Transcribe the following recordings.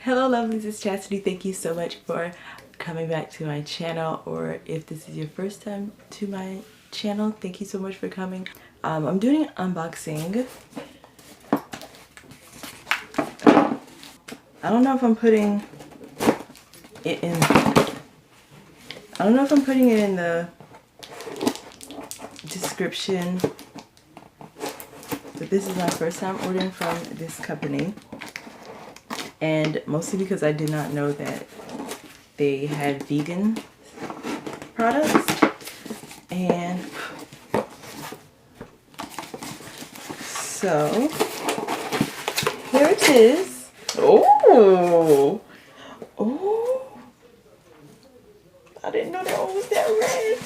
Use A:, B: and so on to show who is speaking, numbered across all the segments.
A: Hello lovelies, it's Chastity. Thank you so much for coming back to my channel, or if this is your first time to my channel, thank you so much for coming. I'm doing an unboxing. I don't know if I'm putting it in the description, but this is my first time ordering from this company, and mostly because I did not know that they had vegan products. And so here it is. Oh, I didn't know that one was that red.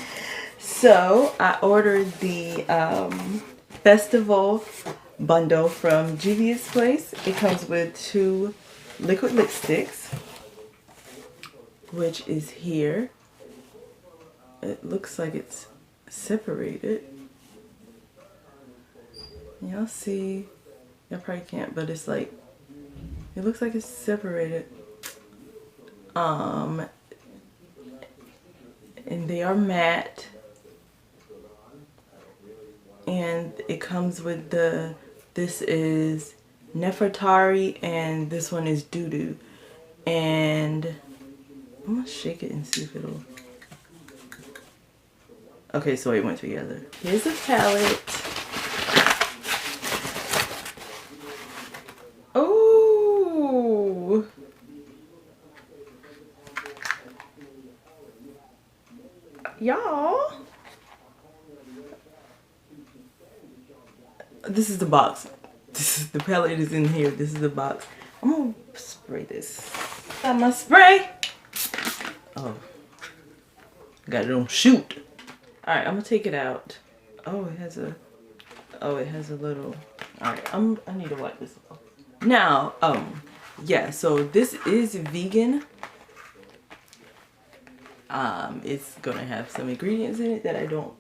A: So I ordered the festival bundle from Juvia's place. It comes with 2 liquid lipsticks, which is here. It looks like it's separated. Y'all see? Y'all probably can't, but it's like, it looks like it's separated. And they are matte. And it comes with this is Nefertari and this one is Doo-Doo. And I'm gonna shake it and see if it'll... Okay, so it went together. Here's the palette. Oh! Y'all! This is the box. The palette is in here. This is the box. I'm gonna spray this. Got my spray. Oh, got it on shoot. All right, I'm gonna take it out. Oh, it has a little. All right, I need to wipe this off. Now, yeah. So this is vegan. It's gonna have some ingredients in it that I don't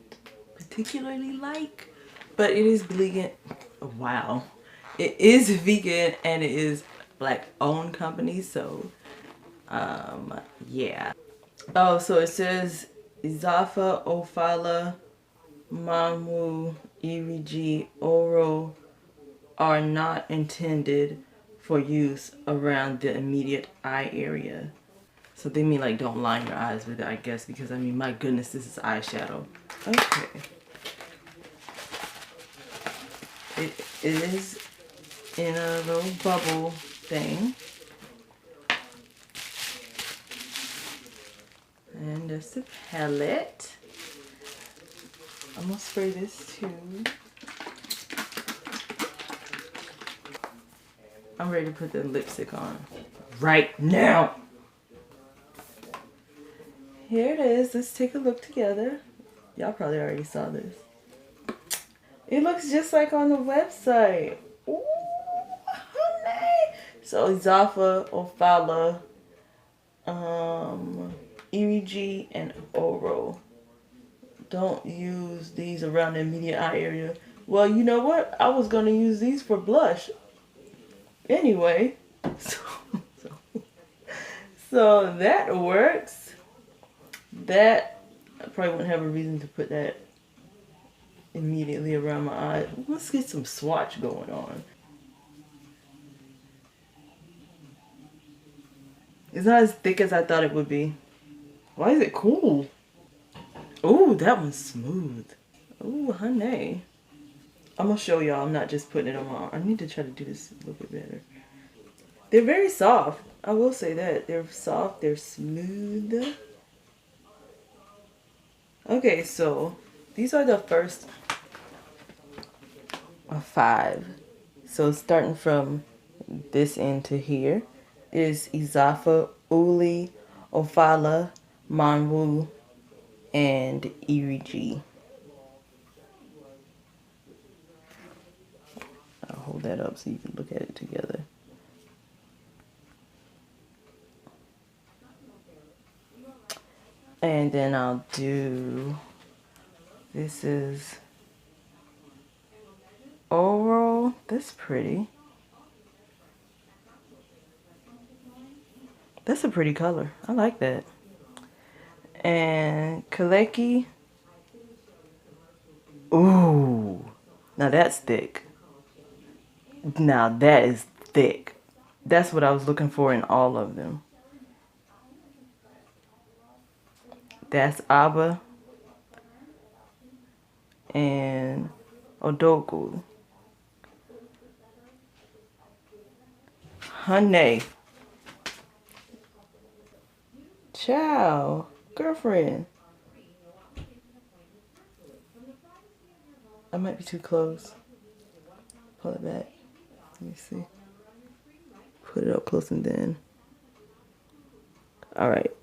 A: particularly like, but it is vegan. Wow, it is vegan and it is Black owned company. So, yeah. Oh, so it says Izafa, Ofala, Mamu, Irigi, Oro are not intended for use around the immediate eye area. So they mean like don't line your eyes with it, I guess, because I mean, my goodness, this is eyeshadow. Okay. It is in a little bubble thing. And that's the palette. I'm gonna spray this too. I'm ready to put the lipstick on right now. Here it is. Let's take a look together. Y'all probably already saw this. It looks just like on the website. Ooh, honey. So Izafa, Ofala, Irigi, and Oro. Don't use these around the immediate eye area. Well, you know what? I was going to use these for blush. Anyway. So that works. That, I probably wouldn't have a reason to put that immediately around my eye. Let's get some swatch going on. It's not as thick as I thought it would be. Why is it cool? Ooh, that one's smooth. Ooh, honey. I'm gonna show y'all. I'm not just putting it on my arm. I need to try to do this a little bit better. They're very soft. I will say that. They're soft. They're smooth. Okay, so these are the first of 5. So starting from this end to here is Izafa, Uli, Ofala, Manwu, and Irigi. I'll hold that up so you can look at it together. And then I'll do, this is Oro. That's pretty. That's a pretty color. I like that. And Kaleki. Ooh. Now that's thick. Now that is thick. That's what I was looking for in all of them. That's Abba and Odogu. Honey. Ciao. Girlfriend. I might be too close. Pull it back. Let me see. Put it up close and then. Alright.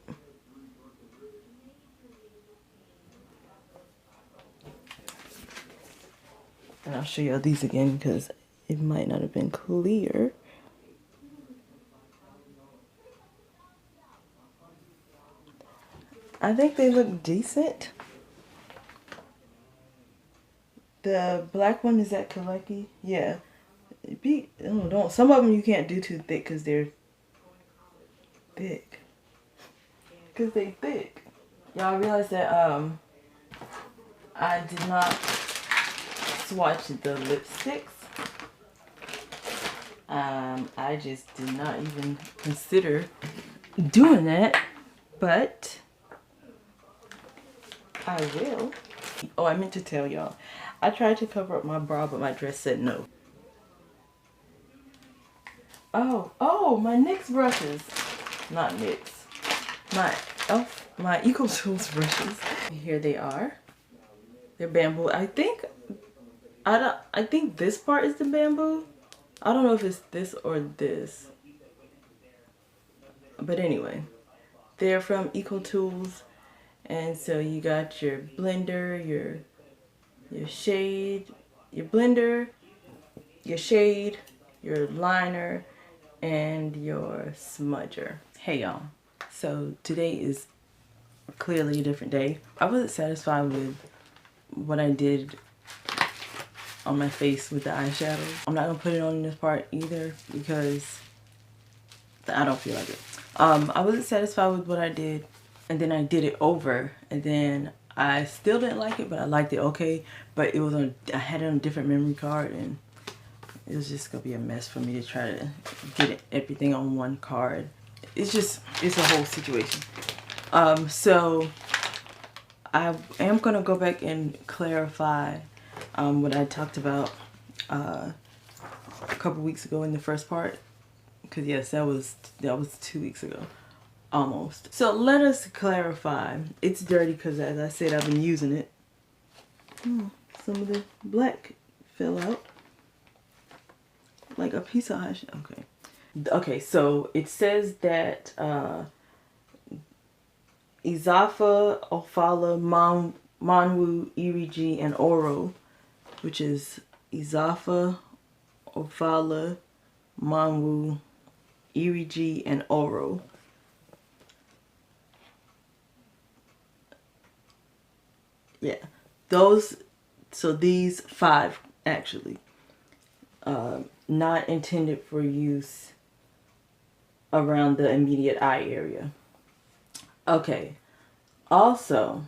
A: And I'll show you these again because it might not have been clear. I think they look decent. The black one is that Kaleki? Yeah. Don't. Some of them you can't do too thick because they're thick. Because they thick. Y'all realize that I did not swatch the lipsticks. I just did not even consider doing that, but I will. Oh, I meant to tell y'all. I tried to cover up my bra, but my dress said no. Oh, my NYX brushes. Not NYX. My Eco Tools brushes. Here they are. They're bamboo. I think this part is the bamboo. I don't know if it's this or this. But anyway, they're from Eco Tools. And so you got your blender, your shade, your blender, your shade, your liner, and your smudger. Hey y'all. So today is clearly a different day. I wasn't satisfied with what I did on my face with the eyeshadow. I'm not gonna put it on in this part either because I don't feel like it. I wasn't satisfied with what I did, and then I did it over, and then I still didn't like it, but I liked it okay. But it was I had it on a different memory card, and it was just gonna be a mess for me to try to get everything on one card. It's a whole situation. So I am gonna go back and clarify what I talked about a couple weeks ago in the first part, because yes, that was 2 weeks ago almost. So let us clarify. It's dirty because, as I said, I've been using it. Some of the black fell out like a piece of eyeshadow. Okay, so it says that Izafa, Ofala, Manwu, Iriji, and Oro, which is Izafa, Ofala, Manwu, Iriji, and Oro. Yeah, so these 5 actually, not intended for use around the immediate eye area. Okay, also,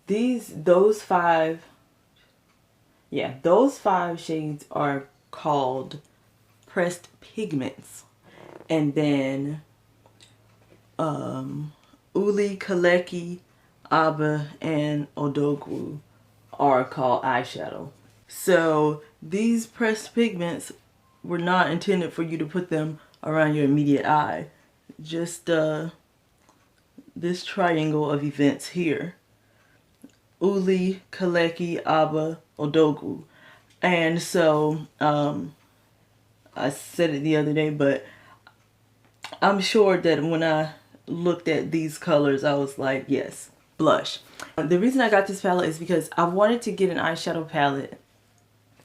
A: those 5 shades are called pressed pigments. And then Uli, Kaleki, Aba, and Odogwu are called eyeshadow. So these pressed pigments were not intended for you to put them around your immediate eye. Just this triangle of events here. Uli, Kaleki, Aba, Odogwu. And so I said it the other day, but I'm sure that when I looked at these colors, I was like, yes, blush. The reason I got this palette is because I wanted to get an eyeshadow palette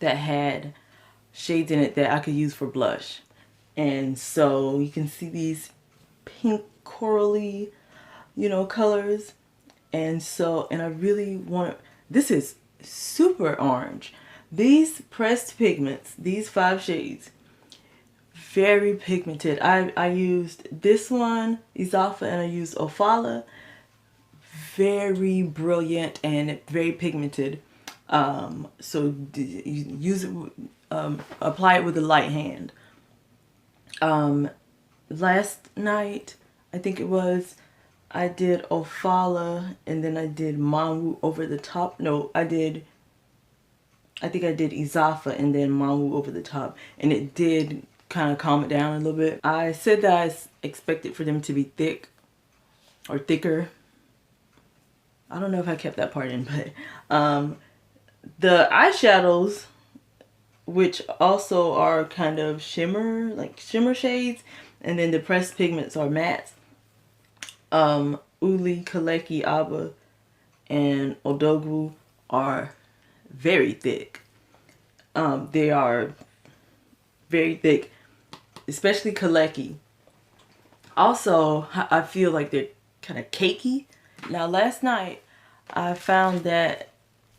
A: that had shades in it that I could use for blush. And so you can see these pink corally, colors. And I really want, this is super orange. These pressed pigments, these 5 shades, very pigmented. I used this one, Izalfa, and I used Ofala. Very brilliant and very pigmented. So use it, apply it with a light hand. Last night, I think it was, I did Ofala and then I did Manwu over the top. No, I think I did Izalfa and then Manwu over the top, and it did kind of calm it down a little bit. I said that I expected for them to be thick or thicker. I don't know if I kept that part in, but the eyeshadows, which also are kind of shimmer, like shimmer shades, and then the pressed pigments are mattes. Uli, Kaleki, Aba, and Odogwu are very thick. They are very thick, especially Kaleki. Also, I feel like they're kind of cakey. Now, last night, I found that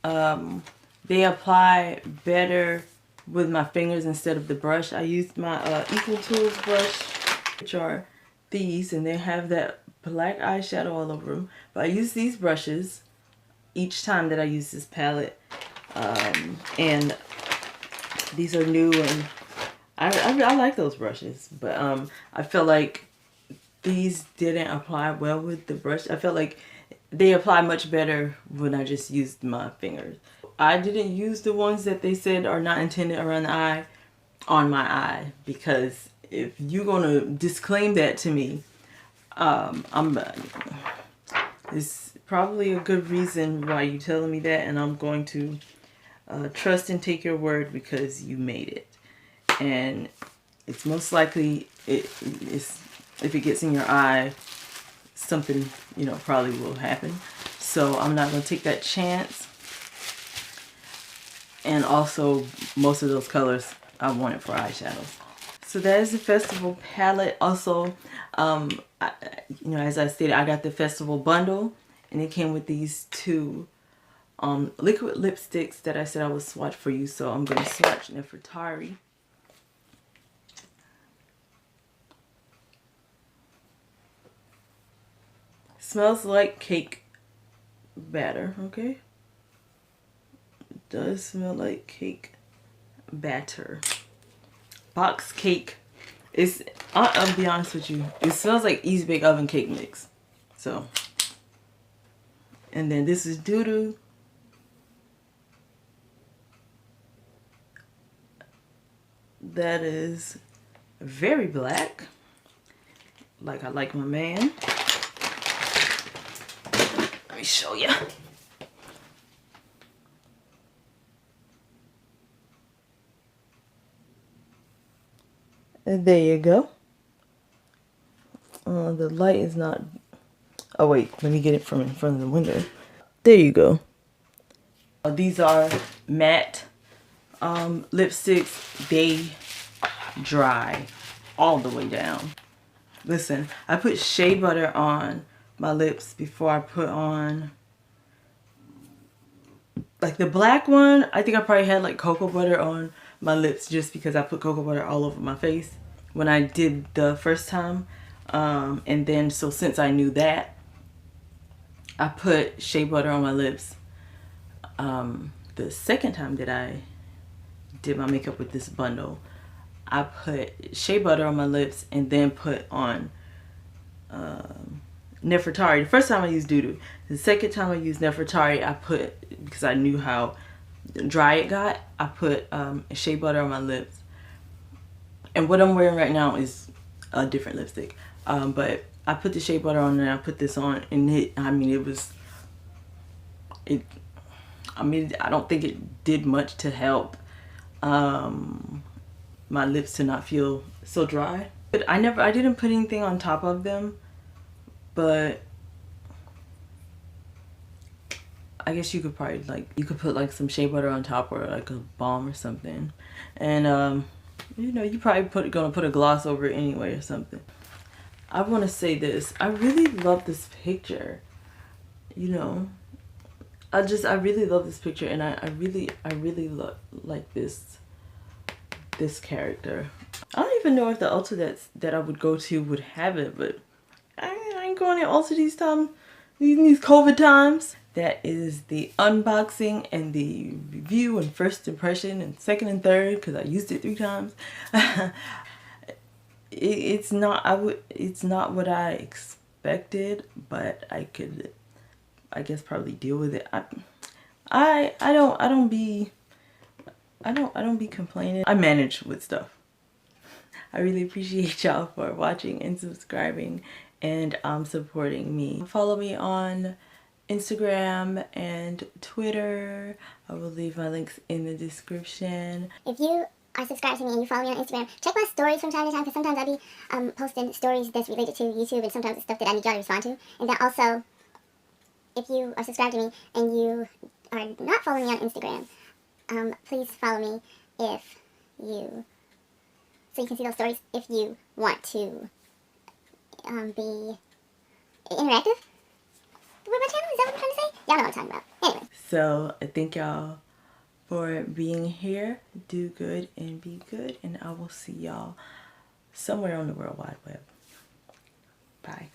A: they apply better with my fingers instead of the brush. I used my Equal Tools brush, which are these, and they have that black eyeshadow all over them. But I use these brushes each time that I use this palette. And these are new, and I like those brushes. But I feel like these didn't apply well with the brush. I felt like they apply much better when I just used my fingers. I didn't use the ones that they said are not intended around the eye on my eye, because if you're gonna disclaim that to me, it's probably a good reason why you're telling me that, and I'm going to trust and take your word because you made it. And it's most likely if it gets in your eye, something, you know, probably will happen. So I'm not going to take that chance. And also, most of those colors I wanted for eyeshadows. So that is the festival palette. Also, you know, as I stated, I got the festival bundle, and it came with these two liquid lipsticks that I said I would swatch for you. So I'm going to swatch Nefertari. Smells like cake batter, okay? It does smell like cake batter. Box cake. I'll be honest with you, it smells like Easy Bake Oven cake mix. So, and then this is Doo Doo. That is very black, like I like my man. Let me show you. And there you go. The light is not... Oh wait, let me get it from in front of the window. There you go. These are matte lipsticks. They dry all the way down. Listen, I put shea butter on my lips before I put on, like, the black one. I think I probably had like cocoa butter on my lips just because I put cocoa butter all over my face when I did the first time. And then, so since I knew that, I put shea butter on my lips the second time that I did my makeup with this bundle. I put shea butter on my lips and then put on Nefertari. The first time I used Doo Doo. The second time I used Nefertari, I put, because I knew how dry it got, I put shea butter on my lips. And what I'm wearing right now is a different lipstick. But I put the shea butter on and I put this on, and I don't think it did much to help my lips to not feel so dry. But I didn't put anything on top of them, but I guess you could probably, like, you could put like some shea butter on top, or like a balm or something. And you know, you probably gonna put a gloss over it anyway or something. I want to say this. I really love this picture. You know, I really love this picture, and I really like this character. I don't even know if the Ulta that I would go to would have it, but I ain't going to Ulta these COVID times. That is the unboxing and the review and first impression and second and third, because I used it 3 times. It's not what I expected, but I could, I guess, probably deal with it. I don't be complaining. I manage with stuff. I really appreciate y'all for watching and subscribing and supporting me. Follow me on Instagram and Twitter. I will leave my links in the description.
B: If you are subscribed to me and you follow me on Instagram, check my stories from time to time, because sometimes I'll be posting stories that's related to YouTube, and sometimes it's stuff that I need y'all to respond to. And then also, if you are subscribed to me and you are not following me on Instagram, please follow me so you can see those stories if you want to be interactive with my channel. Is that what I'm trying to say? Y'all know what I'm talking about. Anyway.
A: So I thank y'all for being here. Do good and be good, and I will see y'all somewhere on the World Wide Web. Bye.